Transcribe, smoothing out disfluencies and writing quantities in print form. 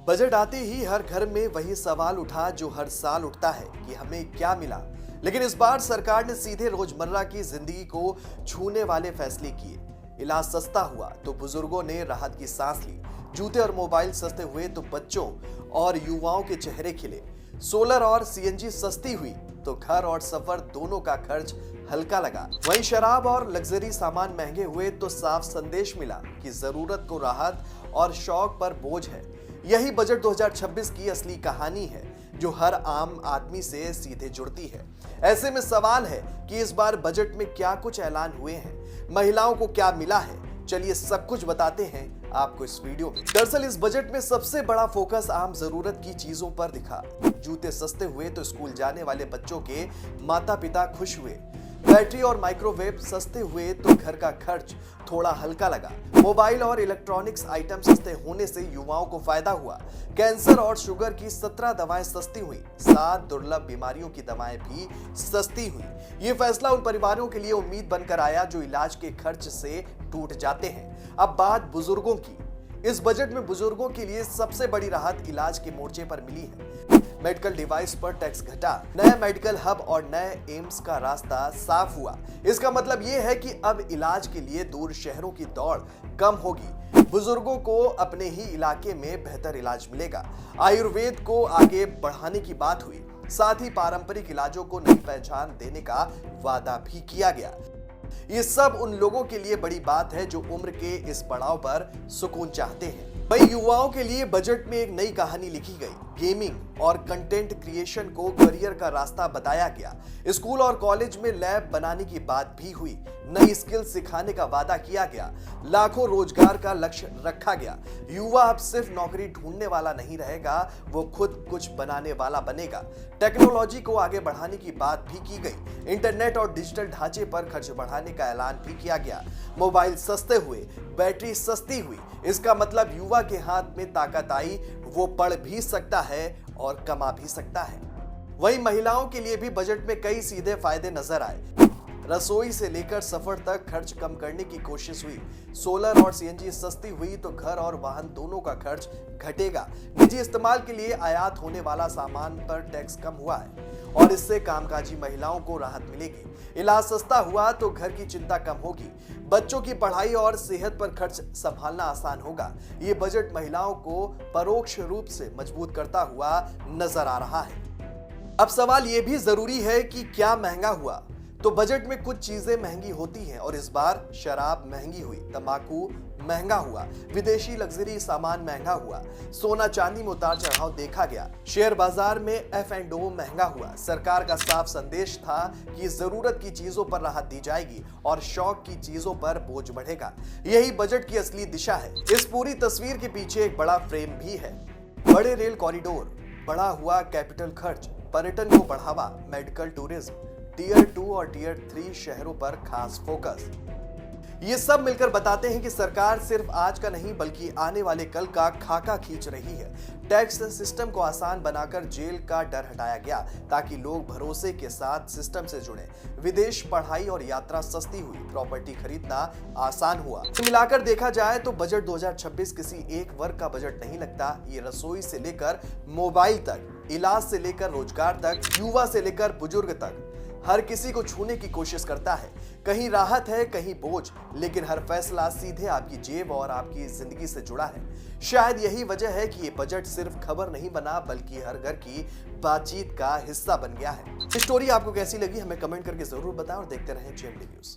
Budget आते ही हर घर में वही सवाल उठा जो हर साल उठता है कि हमें क्या मिला। लेकिन इस बार सरकार ने सीधे रोजमर्रा की जिंदगी को छूने वाले फैसले किए। इलाज सस्ता हुआ तो बुजुर्गों ने राहत की सांस ली, जूते और मोबाइल सस्ते हुए तो बच्चों और युवाओं के चेहरे खिले, सोलर और सीएनजी सस्ती हुई तो घर और सफर दोनों का खर्च हल्का लगा। वहीं शराब और लग्जरी सामान महंगे हुए तो साफ संदेश मिला कि जरूरत को राहत और शौक पर बोझ है। यही बजट 2026 की असली कहानी है जो हर आम आदमी से सीधे जुड़ती है। ऐसे में सवाल है कि इस बार बजट में क्या कुछ ऐलान हुए हैं, महिलाओं को क्या मिला है। चलिए सब कुछ बताते हैं आपको इस वीडियो में। दरअसल इस बजट में सबसे बड़ा फोकस आम जरूरत की चीजों पर दिखा। जूते सस्ते हुए तो स्कूल जाने वाले बच्चों के माता पिता खुश हुए, बैटरी और माइक्रोवेव सस्ते हुए तो घर का खर्च थोड़ा हल्का लगा, मोबाइल और इलेक्ट्रॉनिक्स आइटम सस्ते होने से युवाओं को फायदा हुआ, कैंसर और शुगर की 17 दवाएं सस्ती हुई, 7 दुर्लभ बीमारियों की दवाएं भी सस्ती हुई। ये फैसला उन परिवारों के लिए उम्मीद बनकर आया जो इलाज के खर्च से टूट जाते हैं। अब बात बुजुर्गों की। इस बजट में बुजुर्गों के लिए सबसे बड़ी राहत इलाज के मोर्चे पर मिली है। मेडिकल डिवाइस पर टैक्स घटा, नए मेडिकल हब और नए एम्स का रास्ता साफ हुआ। इसका मतलब ये है कि अब इलाज के लिए दूर शहरों की दौड़ कम होगी। बुजुर्गों को अपने ही इलाके में बेहतर इलाज मिलेगा। आयुर्वेद को आगे बढ़ाने की बात हुई, साथ ही पारंपरिक इलाजों को नई पहचान देने का वादा भी किया गया। ये सब उन लोगों के लिए बड़ी बात है जो उम्र के इस पड़ाव पर सुकून चाहते हैं। वहीं युवाओं के लिए बजट में एक नई कहानी लिखी गई। गेमिंग और कंटेंट क्रिएशन को करियर का रास्ता बताया गया। स्कूल और कॉलेज में लैब बनाने की बात भी हुई, नई स्किल सिखाने का वादा किया गया, लाखों रोजगार का लक्ष्य रखा गया। युवा अब सिर्फ नौकरी ढूंढने वाला नहीं रहेगा, वो खुद कुछ बनाने वाला बनेगा। टेक्नोलॉजी को आगे बढ़ाने की बात भी की गई। इंटरनेट और डिजिटल ढांचे पर खर्च बढ़ाने का ऐलान भी किया गया। मोबाइल सस्ते हुए, बैटरी सस्ती हुई। इसका मतलब युवा के हाथ में ताकत आई, वो पढ़ भी सकता है और कमा भी सकता है। वहीं महिलाओं के लिए भी बजट में कई सीधे फायदे नजर आए। रसोई से लेकर सफर तक खर्च कम करने की कोशिश हुई। सोलर और सीएनजी सस्ती हुई तो घर और वाहन दोनों का खर्च घटेगा। निजी इस्तेमाल के लिए आयात होने वाला सामान पर टैक्स कम हुआ है और इससे कामकाजी महिलाओं को राहत मिलेगी। इलाज सस्ता हुआ तो घर की चिंता कम होगी। बच्चों की पढ़ाई और सेहत पर खर्च संभालना आसान होगा। ये बजट महिलाओं को परोक्ष रूप से मजबूत करता हुआ नजर आ रहा है। अब सवाल ये भी जरूरी है कि क्या महंगा हुआ। तो बजट में कुछ चीजें महंगी होती हैं और इस बार शराब महंगी हुई, तंबाकू महंगा हुआ, विदेशी लग्जरी सामान महंगा हुआ, सोना चांदी में उतार चढ़ाव देखा गया, शेयर बाजार में F&O महंगा हुआ। सरकार का साफ संदेश था कि जरूरत की चीजों पर राहत दी जाएगी और शौक की चीजों पर बोझ बढ़ेगा। यही बजट की असली दिशा है। इस पूरी तस्वीर के पीछे एक बड़ा फ्रेम भी है। बड़े रेल कॉरिडोर, बढ़ा हुआ कैपिटल खर्च, पर्यटन को बढ़ावा, मेडिकल टूरिज्म, टियर 2 और टियर 3 शहरों पर खास फोकस। ये सब मिलकर बताते हैं कि सरकार सिर्फ आज का नहीं बल्कि आने वाले कल का खाका खींच रही है। टैक्स सिस्टम को आसान बनाकर जेल का डर हटाया गया ताकि लोग भरोसे के साथ सिस्टम से जुड़े। विदेश पढ़ाई और यात्रा सस्ती हुई, प्रॉपर्टी खरीदना आसान हुआ। तो मिलाकर देखा जाए तो बजट 2026 किसी एक वर्ग का बजट नहीं लगता। ये रसोई से लेकर मोबाइल तक, इलाज से लेकर रोजगार तक, युवा से लेकर बुजुर्ग तक हर किसी को छूने की कोशिश करता है। कहीं राहत है, कहीं बोझ, लेकिन हर फैसला सीधे आपकी जेब और आपकी जिंदगी से जुड़ा है। शायद यही वजह है कि ये बजट सिर्फ खबर नहीं बना बल्कि हर घर की बातचीत का हिस्सा बन गया है। ये स्टोरी आपको कैसी लगी हमें कमेंट करके जरूर बताएं और देखते रहें जेएमडी न्यूज़।